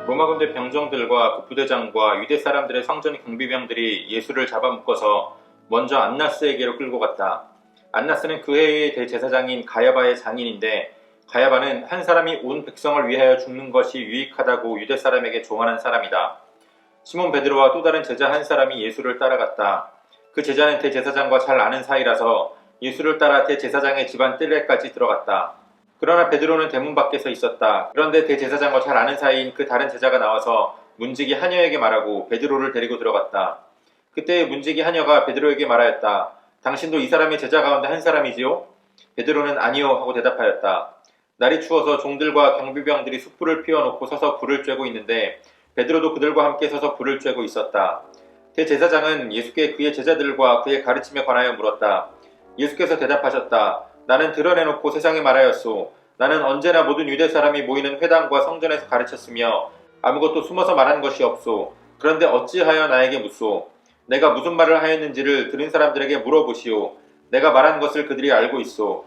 로마 군대 병정들과 그 부대장과 유대 사람들의 성전 경비병들이 예수를 잡아묶어서 먼저 안나스에게로 끌고 갔다. 안나스는 그 해의 대제사장인 가야바의 장인인데, 가야바는 한 사람이 온 백성을 위하여 죽는 것이 유익하다고 유대 사람에게 조언한 사람이다. 시몬 베드로와 또 다른 제자 한 사람이 예수를 따라갔다. 그 제자는 대제사장과 잘 아는 사이라서 예수를 따라 대제사장의 집안 뜰에까지 들어갔다. 그러나 베드로는 대문 밖에서 있었다. 그런데 대제사장과 잘 아는 사이인 그 다른 제자가 나와서 문지기 하녀에게 말하고 베드로를 데리고 들어갔다. 그때 문지기 하녀가 베드로에게 말하였다. 당신도 이 사람의 제자 가운데 한 사람이지요? 베드로는 아니요 하고 대답하였다. 날이 추워서 종들과 경비병들이 숯불을 피워놓고 서서 불을 쬐고 있는데 베드로도 그들과 함께 서서 불을 쬐고 있었다. 대제사장은 예수께 그의 제자들과 그의 가르침에 관하여 물었다. 예수께서 대답하셨다. 나는 드러내놓고 세상에 말하였소. 나는 언제나 모든 유대 사람이 모이는 회당과 성전에서 가르쳤으며 아무것도 숨어서 말한 것이 없소. 그런데 어찌하여 나에게 묻소? 내가 무슨 말을 하였는지를 들은 사람들에게 물어보시오. 내가 말한 것을 그들이 알고 있소.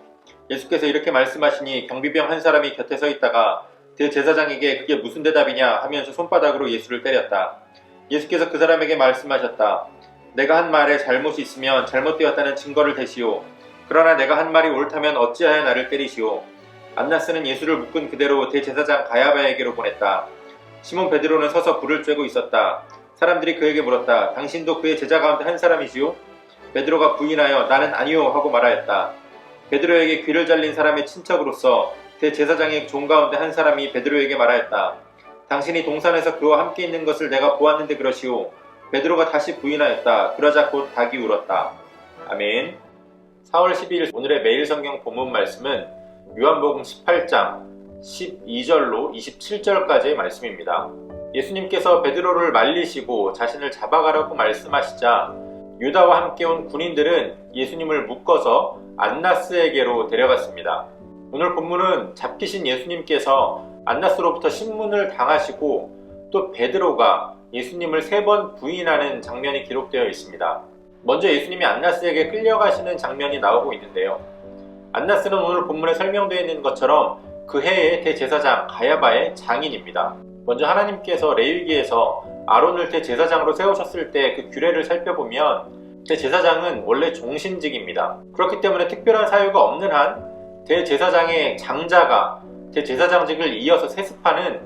예수께서 이렇게 말씀하시니 경비병 한 사람이 곁에 서 있다가 대제사장에게 그게 무슨 대답이냐 하면서 손바닥으로 예수를 때렸다. 예수께서 그 사람에게 말씀하셨다. 내가 한 말에 잘못이 있으면 잘못되었다는 증거를 대시오. 그러나 내가 한 말이 옳다면 어찌하여 나를 때리시오. 안나스는 예수를 묶은 그대로 대제사장 가야바에게로 보냈다. 시몬 베드로는 서서 불을 쬐고 있었다. 사람들이 그에게 물었다. 당신도 그의 제자 가운데 한 사람이시오? 베드로가 부인하여 나는 아니요 하고 말하였다. 베드로에게 귀를 잘린 사람의 친척으로서 대제사장의 종 가운데 한 사람이 베드로에게 말하였다. 당신이 동산에서 그와 함께 있는 것을 내가 보았는데 그러시오. 베드로가 다시 부인하였다. 그러자 곧 닭이 울었다. 아멘. 4월 12일 오늘의 매일 성경 본문 말씀은 요한복음 18장 12절로 27절까지의 말씀입니다. 예수님께서 베드로를 말리시고 자신을 잡아가라고 말씀하시자 유다와 함께 온 군인들은 예수님을 묶어서 안나스에게로 데려갔습니다. 오늘 본문은 잡히신 예수님께서 안나스로부터 신문을 당하시고 또 베드로가 예수님을 3번 부인하는 장면이 기록되어 있습니다. 먼저 예수님이 안나스에게 끌려가시는 장면이 나오고 있는데요. 안나스는 오늘 본문에 설명되어 있는 것처럼 그 해의 대제사장 가야바의 장인입니다. 먼저 하나님께서 레위기에서 아론을 대제사장으로 세우셨을 때 그 규례를 살펴보면 대제사장은 원래 종신직입니다. 그렇기 때문에 특별한 사유가 없는 한 대제사장의 장자가 대제사장직을 이어서 세습하는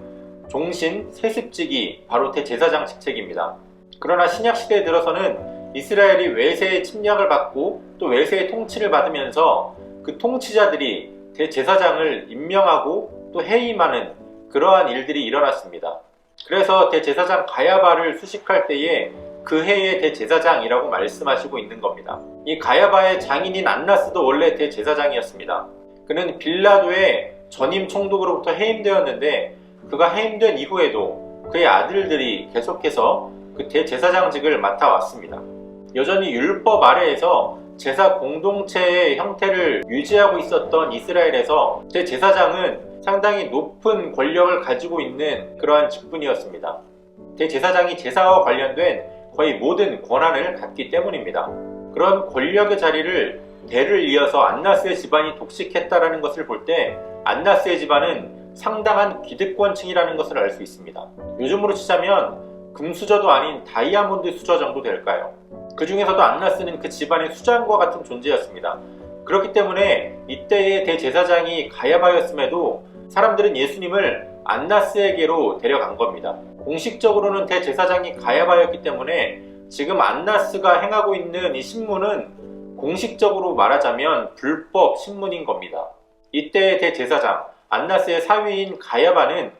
종신 세습직이 바로 대제사장 직책입니다. 그러나 신약시대에 들어서는 이스라엘이 외세의 침략을 받고 또 외세의 통치를 받으면서 그 통치자들이 대제사장을 임명하고 또 해임하는 그러한 일들이 일어났습니다. 그래서 대제사장 가야바를 수식할 때에 그 해의 대제사장이라고 말씀하시고 있는 겁니다. 이 가야바의 장인인 안나스도 원래 대제사장이었습니다. 그는 빌라도의 전임 총독으로부터 해임되었는데 그가 해임된 이후에도 그의 아들들이 계속해서 그 대제사장직을 맡아왔습니다. 여전히 율법 아래에서 제사 공동체의 형태를 유지하고 있었던 이스라엘에서 대제사장은 상당히 높은 권력을 가지고 있는 그러한 직분이었습니다. 대제사장이 제사와 관련된 거의 모든 권한을 갖기 때문입니다. 그런 권력의 자리를 대를 이어서 안나스의 집안이 독식했다라는 것을 볼 때 안나스의 집안은 상당한 기득권층이라는 것을 알 수 있습니다. 요즘으로 치자면 금수저도 아닌 다이아몬드 수저 정도 될까요? 그 중에서도 안나스는 그 집안의 수장과 같은 존재였습니다. 그렇기 때문에 이때의 대제사장이 가야바였음에도 사람들은 예수님을 안나스에게로 데려간 겁니다. 공식적으로는 대제사장이 가야바였기 때문에 지금 안나스가 행하고 있는 이 신문은 공식적으로 말하자면 불법 신문인 겁니다. 이때의 대제사장 안나스의 사위인 가야바는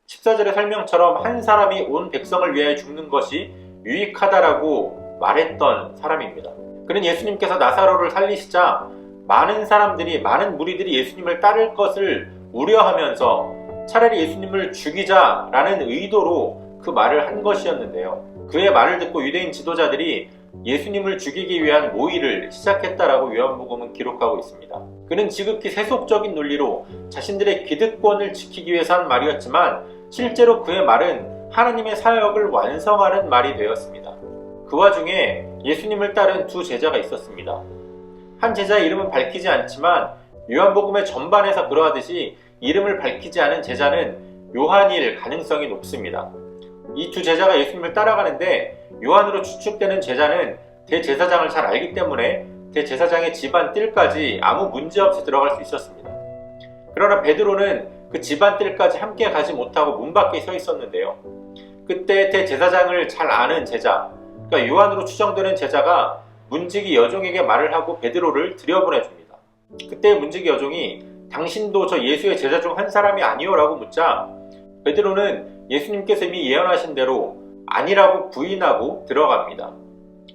14절의 설명처럼 한 사람이 온 백성을 위하여 죽는 것이 유익하다라고 말했던 사람입니다. 그는 예수님께서 나사로를 살리시자 많은 무리들이 예수님을 따를 것을 우려하면서 차라리 예수님을 죽이자라는 의도로 그 말을 한 것이었는데요. 그의 말을 듣고 유대인 지도자들이 예수님을 죽이기 위한 모의를 시작했다라고 요한복음은 기록하고 있습니다. 그는 지극히 세속적인 논리로 자신들의 기득권을 지키기 위해서 한 말이었지만 실제로 그의 말은 하나님의 사역을 완성하는 말이 되었습니다. 그 와중에 예수님을 따른 2 제자가 있었습니다. 한 제자의 이름은 밝히지 않지만 요한복음의 전반에서 그러하듯이 이름을 밝히지 않은 제자는 요한일 가능성이 높습니다. 이 두 제자가 예수님을 따라가는데 요한으로 추측되는 제자는 대제사장을 잘 알기 때문에 대제사장의 집안 뜰까지 아무 문제 없이 들어갈 수 있었습니다. 그러나 베드로는 그 집안 뜰까지 함께 가지 못하고 문 밖에 서 있었는데요. 그때 대제사장을 잘 아는 제자, 그러니까 요한으로 추정되는 제자가 문지기 여종에게 말을 하고 베드로를 들여보내줍니다. 그때 문지기 여종이 당신도 저 예수의 제자 중 한 사람이 아니오? 라고 묻자 베드로는 예수님께서 이미 예언하신 대로 아니라고 부인하고 들어갑니다.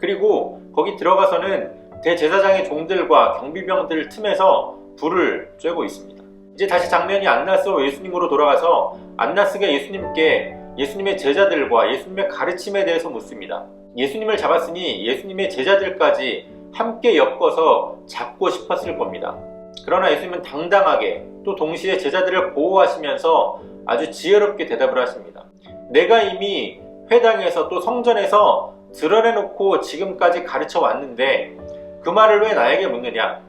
그리고 거기 들어가서는 대제사장의 종들과 경비병들 틈에서 불을 쬐고 있습니다. 이제 다시 장면이 안나스와 예수님으로 돌아가서 안나스가 예수님께 예수님의 제자들과 예수님의 가르침에 대해서 묻습니다. 예수님을 잡았으니 예수님의 제자들까지 함께 엮어서 잡고 싶었을 겁니다. 그러나 예수님은 당당하게 또 동시에 제자들을 보호하시면서 아주 지혜롭게 대답을 하십니다. 내가 이미 회당에서 또 성전에서 드러내놓고 지금까지 가르쳐 왔는데 그 말을 왜 나에게 묻느냐?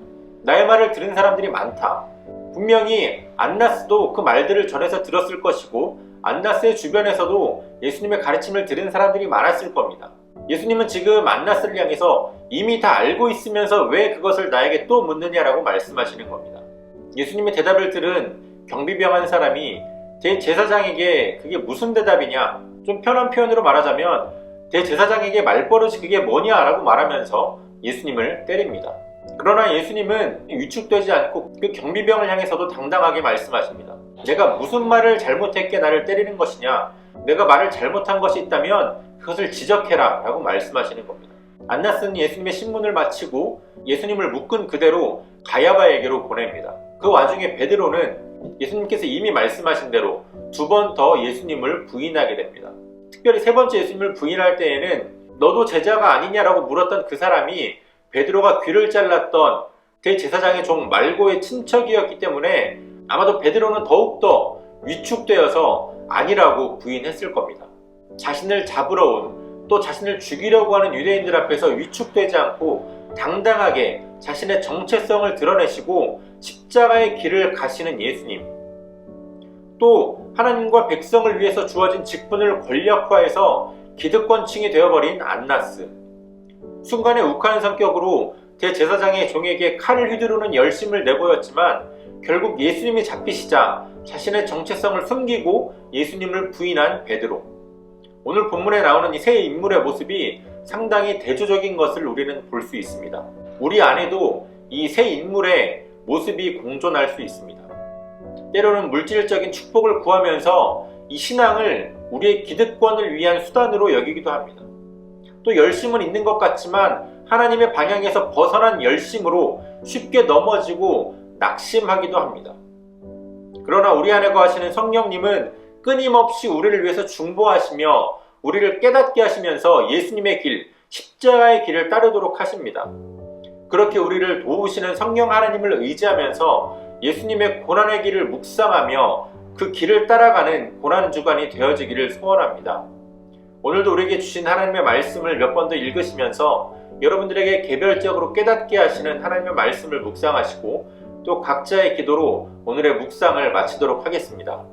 나의 말을 들은 사람들이 많다. 분명히 안나스도 그 말들을 전해서 들었을 것이고 안나스의 주변에서도 예수님의 가르침을 들은 사람들이 많았을 겁니다. 예수님은 지금 안나스를 향해서 이미 다 알고 있으면서 왜 그것을 나에게 또 묻느냐라고 말씀하시는 겁니다. 예수님의 대답을 들은 경비병 한 사람이 대제사장에게 그게 무슨 대답이냐? 좀 편한 표현으로 말하자면 대제사장에게 말버릇이 그게 뭐냐라고 말하면서 예수님을 때립니다. 그러나 예수님은 위축되지 않고 그 경비병을 향해서도 당당하게 말씀하십니다. 내가 무슨 말을 잘못했기에 나를 때리는 것이냐? 내가 말을 잘못한 것이 있다면 그것을 지적해라 라고 말씀하시는 겁니다. 안나스는 예수님의 신문을 마치고 예수님을 묶은 그대로 가야바에게로 보냅니다. 그 와중에 베드로는 예수님께서 이미 말씀하신 대로 두 번 더 예수님을 부인하게 됩니다. 특별히 세 번째 예수님을 부인할 때에는 너도 제자가 아니냐라고 물었던 그 사람이 베드로가 귀를 잘랐던 대제사장의 종 말고의 친척이었기 때문에 아마도 베드로는 더욱더 위축되어서 아니라고 부인했을 겁니다. 자신을 잡으러 온 또 자신을 죽이려고 하는 유대인들 앞에서 위축되지 않고 당당하게 자신의 정체성을 드러내시고 십자가의 길을 가시는 예수님, 또 하나님과 백성을 위해서 주어진 직분을 권력화해서 기득권층이 되어버린 안나스, 순간에 욱하는 성격으로 대제사장의 종에게 칼을 휘두르는 열심을 내보였지만 결국 예수님이 잡히시자 자신의 정체성을 숨기고 예수님을 부인한 베드로. 오늘 본문에 나오는 이 세 인물의 모습이 상당히 대조적인 것을 우리는 볼 수 있습니다. 우리 안에도 이 세 인물의 모습이 공존할 수 있습니다. 때로는 물질적인 축복을 구하면서 이 신앙을 우리의 기득권을 위한 수단으로 여기기도 합니다. 또 열심은 있는 것 같지만 하나님의 방향에서 벗어난 열심으로 쉽게 넘어지고 낙심하기도 합니다. 그러나 우리 안에 거하시는 성령님은 끊임없이 우리를 위해서 중보하시며 우리를 깨닫게 하시면서 예수님의 길, 십자가의 길을 따르도록 하십니다. 그렇게 우리를 도우시는 성령 하나님을 의지하면서 예수님의 고난의 길을 묵상하며 그 길을 따라가는 고난주간이 되어지기를 소원합니다. 오늘도 우리에게 주신 하나님의 말씀을 몇 번 더 읽으시면서 여러분들에게 개별적으로 깨닫게 하시는 하나님의 말씀을 묵상하시고 또 각자의 기도로 오늘의 묵상을 마치도록 하겠습니다.